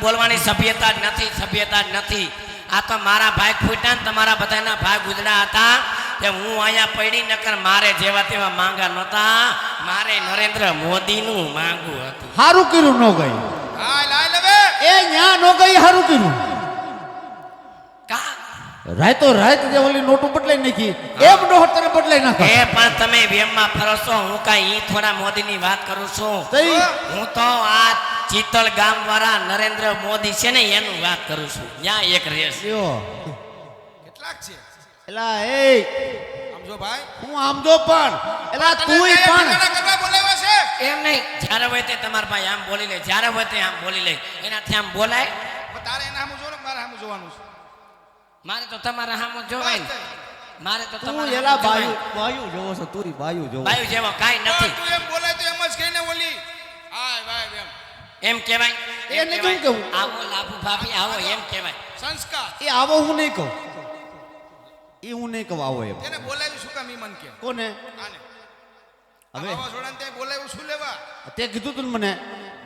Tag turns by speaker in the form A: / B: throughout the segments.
A: બોલવાની સભ્યતા જ નથી, સભ્યતા જ નથી. આ તો મારા ભાઈ ફૂટ્યા ને તમારા બધાના ભાઈ ગુજરા હતા કે હું અહીંયા પડી નકર મારે જેવા તેવા માંગા નહોતા, મારે નરેન્દ્ર મોદીનું માંગવું હતું.
B: હારું કર્યું ન ગઈ.
C: હા લાય લવે
B: એ ન્યા ન ગઈ, હારું કર્યું.
A: કા
B: રાયતો રાયત જે ઓલી નોટો બદલાઈ નાખી એમ નોટ તને બદલાઈ નાખો.
A: એ પણ તમે વેમમાં ફરો છો, હું કાંઈ ઈ થોડા મોદીની વાત કરું છું.
B: તઈ
A: હું તો આ ચિત્તલ ગામ વાળા નરેન્દ્ર મોદી છે ને એનું વાત કરું છું. ત્યાં એક રેસ
B: લ્યો
C: કેટલાક છે
B: એલા એ
C: સમજો ભાઈ
B: હું આમ જો પણ એલા તુંય પણ
C: કગડા બોલાવ્યા છે
A: એમ નહીં, જ્યારે હોય તે તમારા ભાઈ આમ બોલી લે, જ્યારે હોય તે આમ બોલી લે, એનાથી આમ બોલાય.
C: તારે એના સામું જોવાનું મારે સામું જોવાનું છે
A: મારે તો તમારા સામું જોવાય ને. મારે તો
B: તું
A: તમારા
B: એલા
A: સામું
B: બાયુ
A: જોવાય.
B: બાયુ જોવો છો, તુરી બાયુ જોવો.
A: બાયુ જેવો કાંઈ
C: તો
A: નથી.
C: તું એમ બોલાય તો એમ જ કહીને ઓલી હાય ભાઈ એમ
A: એમ કહેવાય, એમ
B: એને
A: કહેવાય.
B: કેવું કહેવું?
A: આવો લાભુ ભાભી આવો એમ કહેવાય.
C: સંસ્કાર
B: એ આવો હું નહીં કહું, એ હું નહીં કહું આવો એમ.
C: એને બોલાવ્યું શું કામ ઈ મન કે
B: કોને
C: આને
B: હવે
C: વાવાઝોડાને ત્યાં બોલાવ્યું શું લેવા
B: તે કીધું તું ને મને,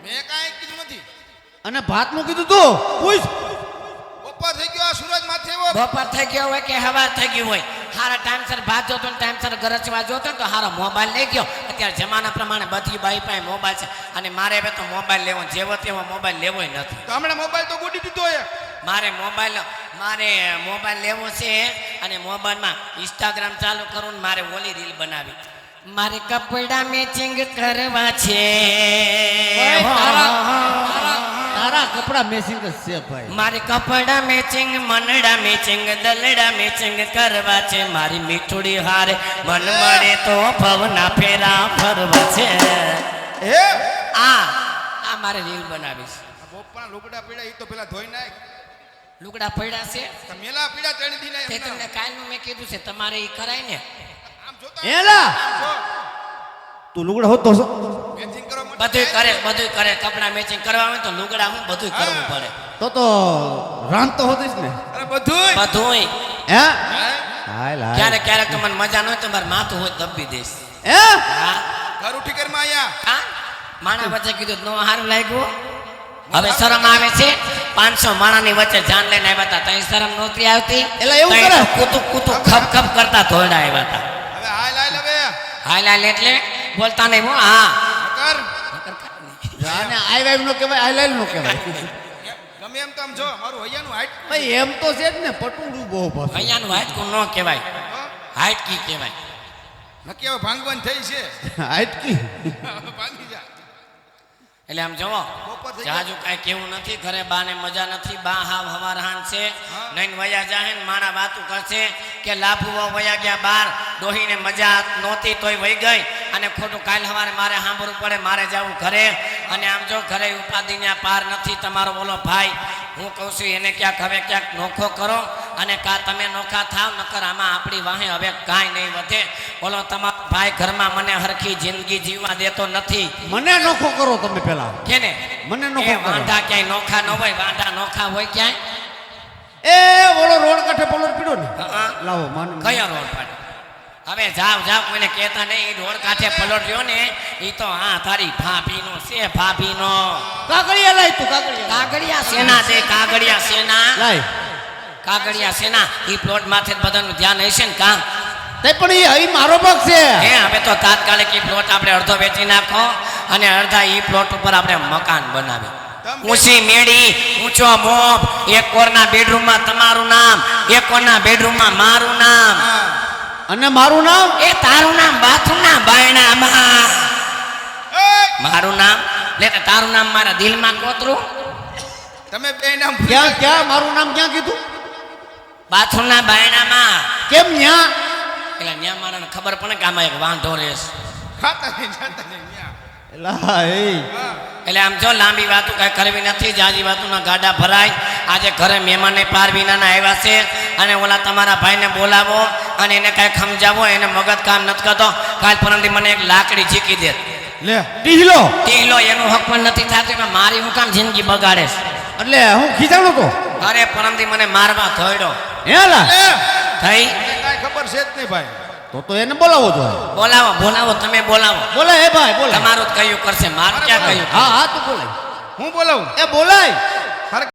C: મેં કાંઈ કીધું નથી
B: અને ભાત નું કીધું તું પૂછ.
C: બપોર થઈ ગયો આ સૂરજ માથે એવો
A: બપોર થઈ ગયો હોય કે હવાર થઈ ગયું હોય, હારા ટાઈમસર ભાત જોતો ને ટાઈમસર ગરજવા જોતો ને તો હારો મોબાઈલ લઈ ગયો. અત્યારે જમાના પ્રમાણે બધી બાઈ પાસે મોબાઈલ છે અને મારે હવે તો મોબાઈલ લેવો, જેવો તેવો મોબાઈલ લેવો નથી.
C: તો હમણાં મોબાઈલ તો ગોડી દીધો હે
A: મારે મોબાઈલ લેવો છે અને મોબાઈલમાં ઇન્સ્ટાગ્રામ ચાલુ કરું ને મારે ઓલી રીલ બનાવી. મારે કપડા મેચિંગ કરવા છે,
B: તારા કપડા મેસિંગ જ છે ભાઈ.
A: મારે કપડા મેચિંગ, મનડા મેચિંગ, દલડા મેચિંગ કરવા છે. મારી મીઠુડી હારે મન મળે તો ભવના ફેરા ફરવા છે.
C: હે
A: આ મારે રીલ બનાવીશ.
C: બોપના લુગડા પીડા ઈ તો પેલા ધોઈ નાખ
A: લુગડા પડ્યા છે
C: તો મેલા પીડા તેણી દી
A: તે
C: ના
A: તમને કાલનું મેં કીધું છે તમારે ઈ કરાય ને.
C: આમ જોતા
B: એલા
C: જો
B: તું લુગડા હોતો છો
C: મેચિંગ કરવા માટે
A: બધું કરે કપડા મેચિંગ કરવા હોય તો લુગડા હું બધું કરવું પડે.
B: તો રાંત તો હોતીશ ને.
C: અરે બધુંય
A: બધું
B: હે
C: હે?
B: હાય
A: ક્યારેક ક્યારેક તો મને મજા ન હોય તો મારું માથું હોય દબી દઈશ.
B: હે
A: હા
C: ઘર ઉઠી કરમાં આયા
A: હા માણા વચ્ચે કીધું નો સારું લાગ્યું. હવે શરમ આવે છે. 500 માણાની વચ્ચે જાન લઈને આવ્યા હતા તઈ શરમ નહોતી આવતી.
B: એલા એવું
A: તઈ
B: કરે?
A: તો કૂતું કૂતું ખપ ખપ કરતા ધોરડા આવ્યા હતા.
C: હવે હાય લાય લવે
A: હાલ હાલ એટલે બોલતા નહીં હું હા
C: કર
B: આને આઈ વાઈવ નો કહેવાય, આઈ લાઈવ નો કહેવાય.
C: ગમે એમ તો આમ જો મારું હૈયાનું હાઈટ
B: ભાઈ એમ તો છે જ ને, પટુડું બહુ પાછું.
A: અહીંયાનું હાઈટકું ન કહેવાય, હાઈટકી કહેવાય.
C: નક્કી હવે ભાંગવાની થઈ છે
B: હાઈટકી
C: ભાંગી જા
A: એટલે આમ જોવો
C: બપોર થઈ
A: જાજુ કાંઈ કેવું નથી. ઘરે બાને મજા નથી, બા હાવ હવારહાન છે. નઈન વયા જાહે ને માણા વાતું કરશે કે લાભુઓ વયા ગયા બાર, ડોહીને મજા નહોતી તોય વહી ગઈ અને ખોટું કાલ હવારે મારે સાંભળવું પડે, મારે જવું ઘરે. અને આમ જો ઘરે ઉપાધિને પાર નથી. તમારો બોલો ભાઈ હું કહું છું એને ક્યાંક હવે ક્યાંક નોખો કરો અને કા તમે નોખા થાવ, નકર આમાં આપણી વાહે હવે કાંઈ નહીં વધે. બોલો તમારો ભાઈ ઘરમાં મને હરખી જિંદગી જીવવા દેતો નથી.
B: મને નોખો કરો તમે પેલા,
A: કેને
B: મને
A: એ
B: નોખો કરો.
A: વાંઢા ક્યાંય નોખા ન હોય, વાંઢા નોખા હોય ક્યાંય.
B: એ ઓલો રોડ કાંઠે પલોટ પીડો ને,
A: હા.
B: લાવો માન
A: કયો રોડ પાડે? હવે જાવ કોઈને કહેતા નહીં. ઈ રોડ કાંઠે પલોટ રહ્યો ને ઈ તો હા તારી ભાભીનો છે, ભાભીનો.
B: કાગળિયા લાય તું, કાગળિયા
A: કાગડિયા સેના છે, કાગડિયા સેના,
B: લાય.
A: કાગડિયા સેના. ઈ પ્લોટ માથે જ બધાનું ધ્યાન હશે ને કામ.
B: તે પણ એ મારો ભાગ છે.
A: હે હવે તો તાત્કાલિક ઈ પ્લોટ આપણે અડધો વેચી નાખો અને અડધા ઈ પ્લોટ ઉપર આપણે મકાન બનાવી. ઊંચી મેડી, ઊંચો મોપ, એક કોરના બેડરૂમમાં તમારું નામ, એક કોરના બેડરૂમમાં મારું નામ.
B: અને મારું નામ
A: એ તારું નામ બાથરૂમના બાયણામાં, મારું નામ લે તો તારું નામ મારા દિલમાં કોતરું.
C: તમે બે નામ
B: ક્યાં ક્યાં મારું નામ ક્યાં કીધું?
A: બાથરૂમના બાયણામાં.
B: કેમ ન્યા?
A: એટલે ન્યા મારાને ખબર પડે કે આમાં એક વાંઢો રહેશે.
C: ખાતા નહીં જાતા નહીં ન્યા.
B: એલા એ
C: હા
A: એટલે આમ જો લાંબી વાતો કઈ કરવી નથી, જાજી વાતોના ગાડા ભરાય. આજે ઘરે મહેમાને પાર વિનાના આવ્યા છે અને ઓલા તમારા ભાઈને બોલાવો અને એને કઈ સમજાવો, એને મગજ કામ નથી કરતો. કાલ પરમથી મને એક લાકડી ઝીકી દે,
B: લે ટીહલો.
A: ટીલો એનું હક પણ નથી થતું કે મારી હું કામ જિંદગી બગાડે છે.
B: એટલે હું ખીજાણો તો
A: અરે પરમથી મને મારવા ધોયડો
B: હેલા
A: થઈ.
C: મને કાંઈ ખબર છે જ નહીં ભાઈ
B: તો એને બોલાવો તો.
A: બોલાવો તમે બોલાવો.
B: બોલાય એ ભાઈ બોલાય.
A: તમારું જ કયું કરશે, મારું ક્યાં કયું.
B: હા હા તું બોલાય.
C: હું બોલાવું
B: એ બોલાય.